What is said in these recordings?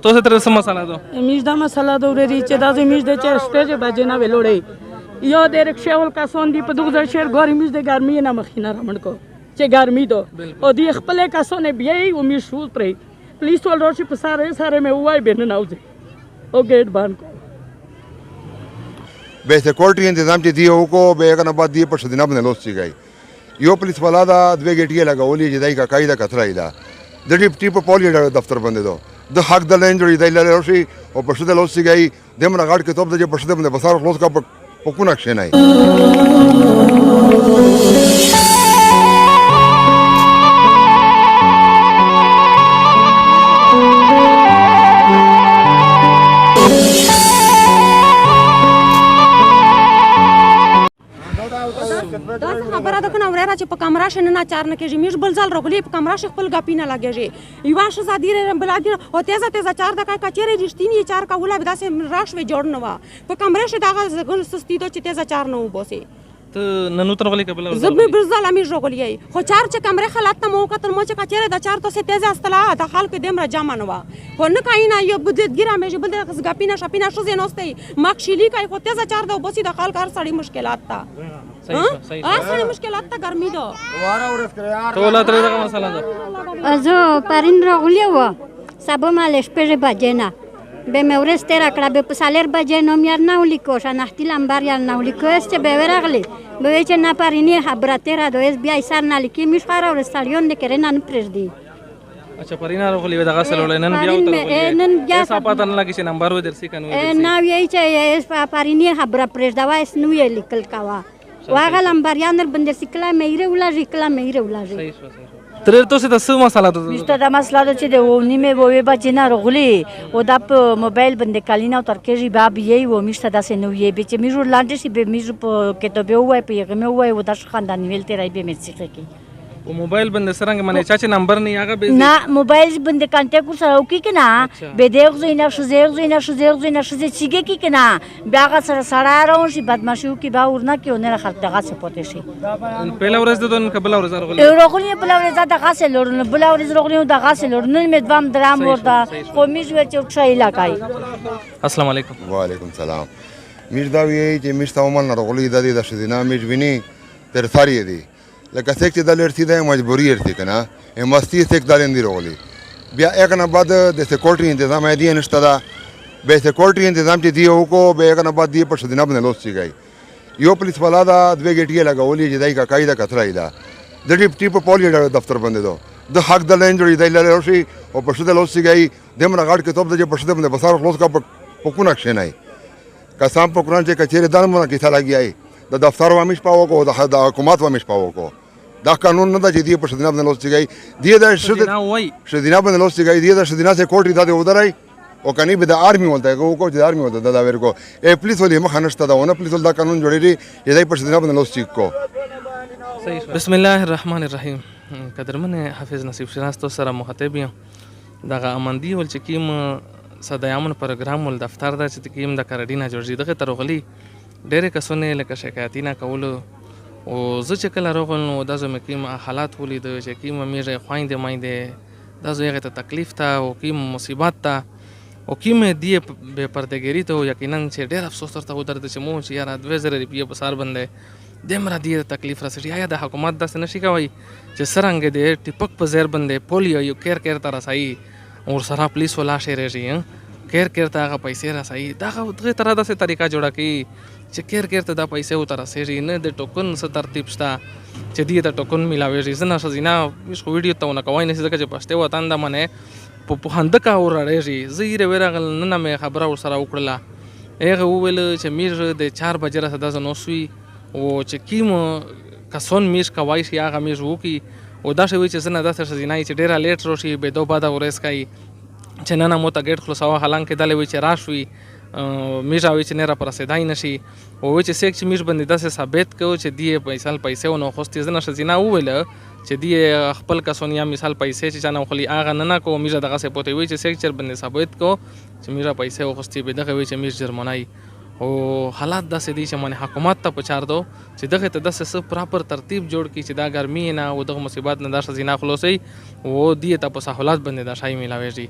تاسو تر څه مسله ده میش دا مسله ده ورېري چې دا زه میش د چې شپږ بجې نه ویلوړی یا د رکشا ول کسان دی په دغه شهر ګاری میش د ګرمي نه مخینه رامن کو چې ګرمي دو او دی خپل کسان بیاي او میش شو پرې پولیس ول راشي په ساره مې وای بینه ناوځي او گیٹ بند کو به سکیورټي تنظیم چې دی وکړو به هغه نه بعد دی په شدینه باندې لوس چی گئی یو پولیس والا دا دوه گیټي لګولې چې دای کا قاعده کترای دا د ډیپټي په پولیس دفتر باندې دو د حق د لین جوړې دی لاره شي او په شدل لوس چی گئی دمر غاړ کې توپ د په شدل باندې بسار خلاص کا په کو نقشه نه دا خبره ده کنه وراره چې په کمره شنه نه چار نه کېږي میش بل ځل رغلی په کمره خپل غپی نه لګېږي یو ښځه دی بل دی او تیزه 4 دقیقه کچېرې رښتینی 4 کا ولا به داسې راش وی جوړ نه و په کمره شه دغه زګل سستی ته چې تیزه 4 نه وبوسي ته نن تر غلي قبل زبې برزل امي رغلی خو 4 چې کمره خلات ته مو کتل مو چې کچېرې د 4 ته سه تیزه استلا د خلک دمر جمع نه و خو نه کاینا یو بده ګیره مې بل د غپی نه شپی نه شو زینوستي ماکشلی کای خو تیزه 4 د وبوسي د خلک هر سړی مشکلات تا صحیح مشکلات ته ګرمي ده ټول تر دغه مسله ده زه پرین راغلی و سبا مال شپږ بجې نه به مې ورځ تېره کړه به په سالر بجې نوم یار نه ولیکو شناختي لمبر یار نه ولیکو است چې به ورغلی به وی چې نه پرینی خبره تېره دویس بیا ایسار نه لیکي میش خاره ورستړیون نه کړي نه پرېږدي اچھا پرینا راغلی دغه سره نن بیا وته نن بیا صاحب ته نه لګی چې نمبر و درسي کنه نه وی چې پرینی خبره پرېږدوا اس نو یې لیکل کاوه واغه لمبریان باندې سکلا مېره ولاږي کلا مېره ولاږي تر تاسو ته څه مسله ده میشته د مسله ده چې د و نیمه وې بچی نه رغلی او د موبایل باندې کالینا تر کېږي باب یې و میشته داسې نو یې به چې میجو لاندې شي به میجو په کتابه وای په یغه مې وای و د خاندان ویل تیرای به مې څه کې په موبایل باندې سرنګ منه چا چې نمبر نه هغه به نه موبایل باندې کانټیکټ سره وکي کنه به دغه زینه شو زیغ شو چیګه کی کنه بیا هغه سره سره راون شي بدمعشو کی با ورنه کی ونه خلک دغه څه پته شي پهلا ورځ د دون قبل ورځ راغلی راغلی بل ورځ دغه څه لورن بل ورځ راغلی دغه څه لورن مې دوام درام ورته خو میش و چې ښه علاقای السلام علیکم وعلیکم السلام میر دا وی چې میر تاومن راغلی د شدینه میر ویني تر ثاری دی لکه څنګه چې د لرتي د مجبوری ارتي کنه مستی څخه دالندې راغلی بیا یک نه بعد د سکیورټي تنظیم دی نشته دا به سکیورټي تنظیم چې دی وکړو به یک نه بعد دی په شدینه باندې لوس چی گئی یو پولیس والا دا دوه گیټي لګولې چې دای کا قاعده کترای دا د ډیپټي په پولیس دفتر باندې دو د حق د لین جوړې دی لاره شي او په شدل لوس چی گئی دمر غاړ کې توپ د په شدل باندې بسار خلاص کا په کو نقشه نه کسان په قران چې کچېره دانه کې ثلا گیای د دفتر و مش پاو کو د حکومت و مش پاو کو دا قانون نه دا چې دی په شدینه باندې لوس چی گئی دی دا شدینه باندې لوس چی گئی دی دا شدینه سے کوټی دا ودرای او کني به د آرمي ولته کو چې آرمي ولته دا ورکو ای پولیس ولې مخ نشته دا ونه پولیس دا قانون جوړی دی دی په شدینه باندې لوس چی کو بسم الله الرحمن الرحیم قدرمن حافظ نصیب شناس تو سره مخاطب یم دغه امندی ول چې کیم صدایمن پروګرام ول دفتر دا چې کیم د کارډینا جوړی دغه ترغلی ډېر کسونه لکه شکایتینا کول او زه چې کله راغلم نو دا زما کیم حالات ولید چې کیم میږي خويندې مایندې دا زه هغه ته تکلیف ته او کیم مصیبت ته او کیم دی به پردګری ته یقینا چې ډېر افسوس ترته ودرته چې مو چې یاره 2000 روپیه په سار باندې دمر دی تکلیف راسي یا د حکومت داسې نشي کوي چې سرنګ دی ټیپک په زیر باندې پولیو یو کیر تر راسي او سره پولیس ولا شي رېږي کیر ته هغه پیسې راسي دا غوډه تر داسې طریقه جوړه کی چې کیر ته دا پیسې و تر راسي نه د ټوکن څه ترتیب شته چې دی د ټوکن ملاوي زنه شزینا مش خو ویډیو ته نه کوي نه ځکه چې پښته وطن د منه په هند کا اور راځي زیره ورغل نه مې خبره ور سره وکړه هغه وویل چې میر د 4 بجې را صدا زنو سوی او چې کیم کسون میش کوي شي هغه میش وو کی او دا شوی چې زنه داسه شزینا چې ډیره لیټ روشي به دوه بعد ورس کوي چې نه مو ته ګټ خلاصو حالانکه دلې وی چې راشوي میژاوي چې نه را پر رسیدای نشي او چې سیک چې میژ باندې داسې ثابت کو چې دی پیسې ونه خوستي زنه شزینا وویل چې دی خپل کسونیا مثال پیسې چې نه خلی اغه نه کو میژه دغه څه پوتې وی چې سیک چر باندې ثابت کو چې میژه پیسې وخوستي به دغه وی چې میژ جرمنای او حالات داسې دي چې من حکومت ته پچار دو چې دغه ته داسې څه پراپر ترتیب جوړ کړي چې دا ګرمي نه او دغه مصیبت نه دا ښځینه خلاصوي او دې ته په سهولت باندې دا شی میلاویږي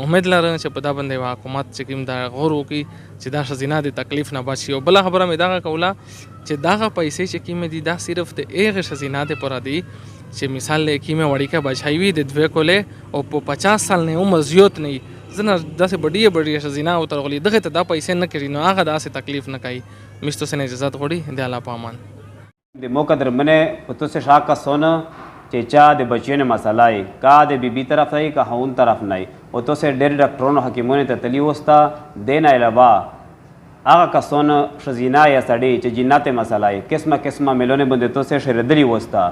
امید لرم چې په دا باندې حکومت چې کوم دا غور وکړي چې دا ښځینه د تکلیف نه بچ شي. او بله خبره مې دغه کوله چې دغه پیسې چې کومې دي دا صرف د هغې ښځینه دپاره دي چې مثال کومې وړیکه بچی وي د 2 کولې او په 50 سال نه عمر زیات نه وي ځنه داسې بډیه ښځینه ورته راغلي دغې ته دا پیسې نه کوي نو هغه داسې تکلیف نه کوي. مشتو سه اجازت غواړي د الله په امان. د موقدر منه پتو سے شاک کا سونا چیچا د بچیوں نے مسئلہ ہے کا د بی بی طرف نہیں کا ہون طرف نہیں او تو سے ډېر ډاکټرونو حکیمونو ته تلی وستا دین علاوه هغه کسونه ښځینه یا سړی چې جنات مسئله ہے قسمه قسمه ملونه باندې تو سے شردلی وستا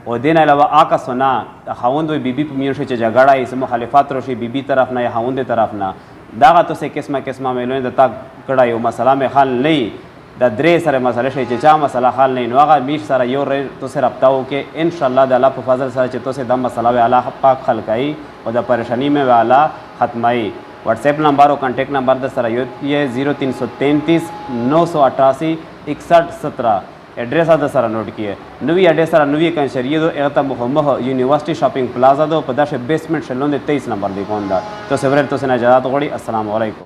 او دین علاوه هغه کسونه د خوند بی بی په میون چې جګړه یې مخالفت روشي بی بی طرف نه یا خوند طرف نه داغه تو سے قسمه قسمه ملونه د تا کړه یو مسله مې حل نه د درې سره مسله شي چې چا مسله حل نه نو هغه میش سره یو تو سے رابطه وکړي ان شاء الله د الله په فضل سره چې تو سے د مسله وی الله پاک حل کوي او د پریشانی میں والا ختمای. واٹس ایپ نمبر اور کانٹیکٹ نمبر د سره یہ 0333 988 61 17 ایڈریس د سره نوٹ کیه نوی ایڈریس سره نوی کنشریه دو اغه مخمه یونیورسٹی شاپنگ پلازا دو په داشه بیسمنٹ شلون 23 نمبر دی کوندا تو سیورل تو سنا اجازه غوړي. السلام علیکم.